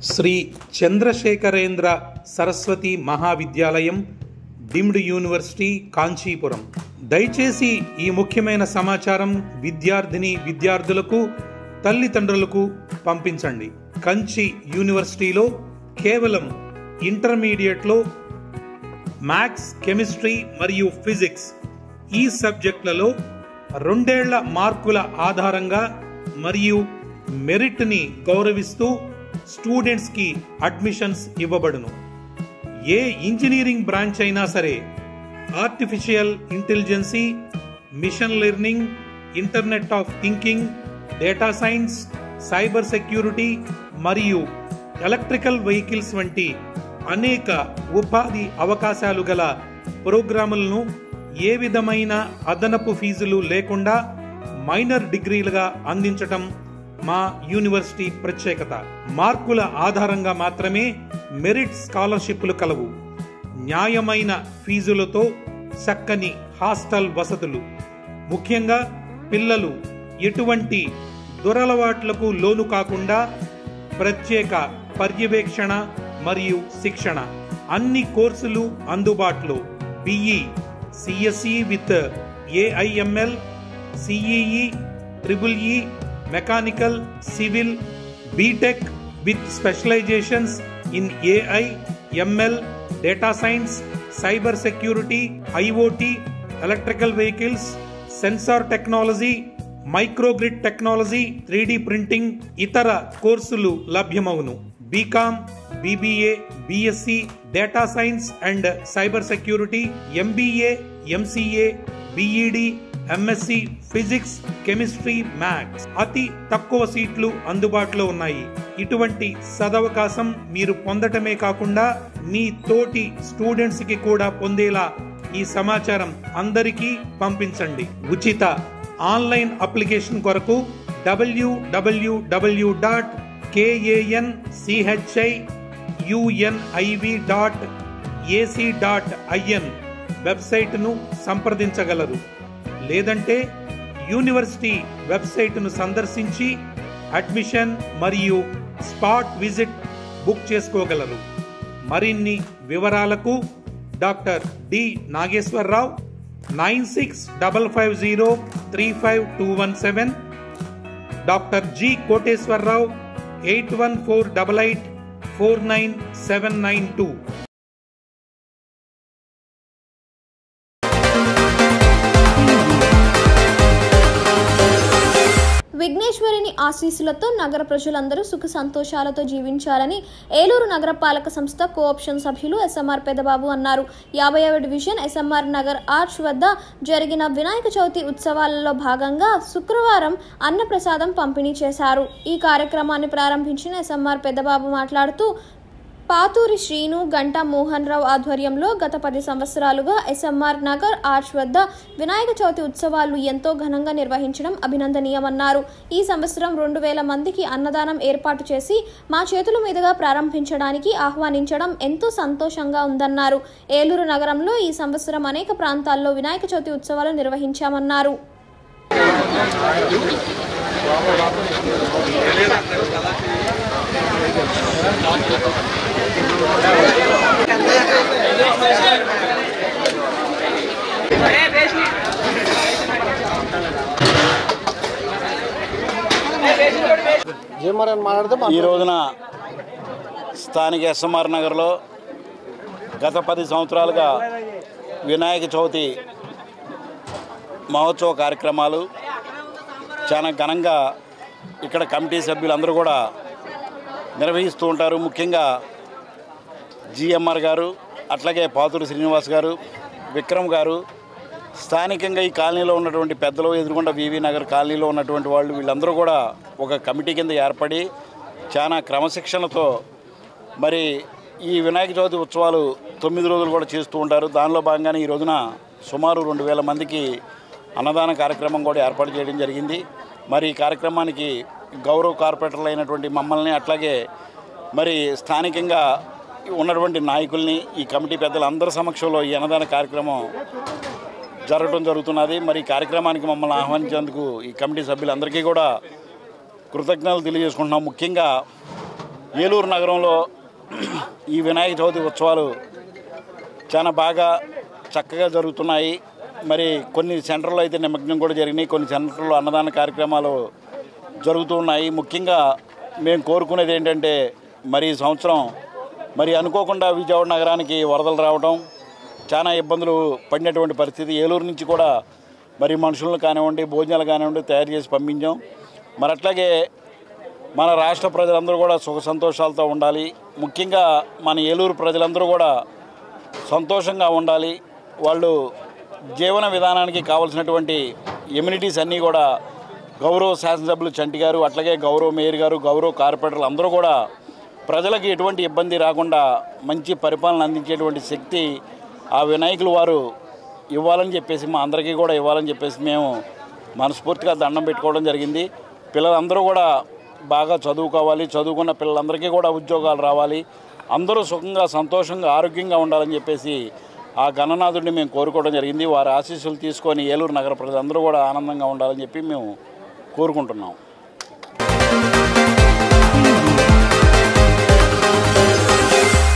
శ్రీ చంద్రశేఖరేంద్ర సరస్వతి మహావిద్యాలయం deemed university Kanchipuram. దయచేసి ఈ ముఖ్యమైన సమాచారం విద్యార్థులకు తల్లిదండ్రులకు పంపించండి. కంచి యూనివర్సిటీలో కేవలం ఇంటర్మీడియట్లో మ్యాథ్స్, కెమిస్ట్రీ మరియు ఫిజిక్స్ ఈ సబ్జెక్టులలో 2 ఏళ్ల మార్కుల ఆధారంగా మరియు మెరిట్ని గౌరవిస్తూ స్టూడెంట్స్కి అడ్మిషన్స్ ఇవ్వబడును. ఏ ఇంజనీరింగ్ బ్రాంచ్ అయినా సరే artificial intelligence, machine learning, internet of thinking, data science, cyber security మరియు ఎలక్ట్రికల్ వెహికల్స్ వంటి అనేక ఉపాధి అవకాశాలు గల ప్రోగ్రాములను ఏ విధమైన అదనపు ఫీజులు లేకుండా మైనర్ డిగ్రీలుగా అందించటం మా యూనివర్సిటీ ప్రత్యేకత. మార్కుల ఆధారంగా మాత్రమే మెరిట్ స్కాలర్షిప్లు కలవు. న్యాయమైన ఫీజులతో చక్కని హాస్టల్ వసతులు. ముఖ్యంగా పిల్లలు ఎటువంటి దురలవాట్లకు లోను కాకుండా ప్రత్యేక పర్యవేక్షణ మరియు శిక్షణ. అన్ని కోర్సులు అందుబాటులో. BE, CSE with AIML, CEE, EEE, mechanical, civil, BTech with specialisations in AI, ML, data science, cyber security, IoT, electrical vehicles, sensor technology, microgrid technology, 3D printing, ఇతర కోర్సులు లభ్యమవును. BCom, BBA, BSc, data science and cyber security, MBA, MCA, BEd, MSc physics, chemistry, maths. అతి తక్కువ సీట్లు అందుబాటులో ఉన్నాయి. ఇటువంటి సదవకాశం మీరు పొందటమే కాకుండా మీ తోటి స్టూడెంట్స్ కి కూడా పొందేలా ఈ సమాచారం అందరికీ పంపించండి. ఉచిత ఆన్లైన్ అప్లికేషన్ కొరకు www.kanchiuniv.ac.in వెబ్సైట్ను సంప్రదించగలరు. లేదంటే యూనివర్సిటీ వెబ్సైట్ను సందర్శించి అడ్మిషన్ మరియు స్పాట్ విజిట్ బుక్ చేసుకోగలరు. మరిన్ని వివరాలకు doctor D Nageswara Rao 9655035217, doctor G Koteswara Rao 8148849792. విఘ్నేశ్వరిని ఆశీస్సులతో నగర ప్రజలందరూ సుఖ సంతోషాలతో జీవించాలని ఏలూరు నగరపాలక సంస్థ కోఆప్షన్ సభ్యులు SMR పెదబాబు అన్నారు. 50వ డివిజన్ SMR నగర్ ఆర్చ్ వద్ద జరిగిన వినాయక చవితి ఉత్సవాలలో భాగంగా శుక్రవారం అన్నప్రసాదం పంపిణీ చేశారు. ఈ కార్యక్రమాన్ని ప్రారంభించిన SMR పెదబాబు మాట్లాడుతూ పాతూరి శ్రీను, గంటా మోహన్ రావు ఆధ్వర్యంలో గత 10 సంవత్సరాలుగా SMR నగర్ ఆర్చ్ వద్ద వినాయక చవితి ఉత్సవాలు ఎంతో ఘనంగా నిర్వహించడం అభినందనీయమన్నారు. ఈ సంవత్సరం 2000 మందికి అన్నదానం ఏర్పాటు చేసి మా చేతుల మీదుగా ప్రారంభించడానికి ఆహ్వానించడం ఎంతో సంతోషంగా ఉందన్నారు. ఏలూరు నగరంలో ఈ సంవత్సరం అనేక ప్రాంతాల్లో వినాయక చవితి ఉత్సవాలు నిర్వహించామన్నారు. ఈ రోజున స్థానిక SMR నగర్లో గత 10 సంవత్సరాలుగా వినాయక చవితి మహోత్సవ కార్యక్రమాలు చాలా ఘనంగా ఇక్కడ కమిటీ సభ్యులందరూ కూడా నిర్వహిస్తూ ఉంటారు. ముఖ్యంగా GMR గారు, అట్లాగే పాతూరి శ్రీనివాస్ గారు, విక్రమ్ గారు, స్థానికంగా ఈ కాలనీలో ఉన్నటువంటి పెద్దలు, ఎదురుగుండా VV నగర్ కాలనీలో ఉన్నటువంటి వాళ్ళు వీళ్ళందరూ కూడా ఒక కమిటీ కింద ఏర్పడి చాలా క్రమశిక్షణతో మరి ఈ వినాయక చవితి ఉత్సవాలు 9 రోజులు కూడా చేస్తూ ఉంటారు. దానిలో భాగంగానే ఈ రోజున సుమారు 2000 మందికి అన్నదాన కార్యక్రమం కూడా ఏర్పాటు చేయడం జరిగింది. మరి ఈ కార్యక్రమానికి గౌరవ కార్పొరేటర్లు అయినటువంటి మమ్మల్ని, అట్లాగే మరి స్థానికంగా ఉన్నటువంటి నాయకుల్ని, ఈ కమిటీ పెద్దలందరి సమక్షంలో ఈ అన్నదాన కార్యక్రమం జరగడం జరుగుతున్నది. మరి ఈ కార్యక్రమానికి మమ్మల్ని ఆహ్వానించేందుకు ఈ కమిటీ సభ్యులందరికీ కూడా కృతజ్ఞతలు తెలియజేసుకుంటున్నాం. ముఖ్యంగా ఏలూరు నగరంలో ఈ వినాయక చవితి ఉత్సవాలు చాలా బాగా చక్కగా జరుగుతున్నాయి. మరి కొన్ని సెంటర్లో అయితే నిమగ్నం కూడా జరిగినాయి, కొన్ని సెంటర్లో అన్నదాన కార్యక్రమాలు జరుగుతూ ఉన్నాయి. ముఖ్యంగా మేము కోరుకునేది ఏంటంటే మరి ఈ సంవత్సరం మరి అనుకోకుండా విజయవాడ నగరానికి వరదలు రావడం, చాలా ఇబ్బందులు పడినటువంటి పరిస్థితి. ఏలూరు నుంచి కూడా మరి మనుషులను కానివ్వండి, భోజనాలు కానివ్వండి తయారు చేసి పంపించాం. మరి అట్లాగే మన రాష్ట్ర ప్రజలందరూ కూడా సుఖ సంతోషాలతో ఉండాలి. ముఖ్యంగా మన ఏలూరు ప్రజలందరూ కూడా సంతోషంగా ఉండాలి. వాళ్ళు జీవన విధానానికి కావాల్సినటువంటి ఎమ్యూనిటీస్ అన్నీ కూడా గౌరవ శాసనసభ్యులు చంటి గారు, అట్లాగే గౌరవ మేయర్ గారు, గౌరవ కార్పొరేటర్లు అందరూ కూడా ప్రజలకు ఎటువంటి ఇబ్బంది రాకుండా మంచి పరిపాలన అందించేటువంటి శక్తి ఆ వినాయకులు వారు ఇవ్వాలని చెప్పేసి, మా అందరికీ కూడా ఇవ్వాలని చెప్పేసి మేము మనస్ఫూర్తిగా దండం పెట్టుకోవడం జరిగింది. పిల్లలందరూ కూడా బాగా చదువుకోవాలి, చదువుకున్న పిల్లలందరికీ కూడా ఉద్యోగాలు రావాలి, అందరూ సుఖంగా సంతోషంగా ఆరోగ్యంగా ఉండాలని చెప్పేసి ఆ గణనాథుడిని మేము కోరుకోవడం జరిగింది. వారి ఆశీస్సులు తీసుకొని ఏలూరు నగర ప్రజలందరూ కూడా ఆనందంగా ఉండాలని చెప్పి మేము కోరుకుంటున్నాం.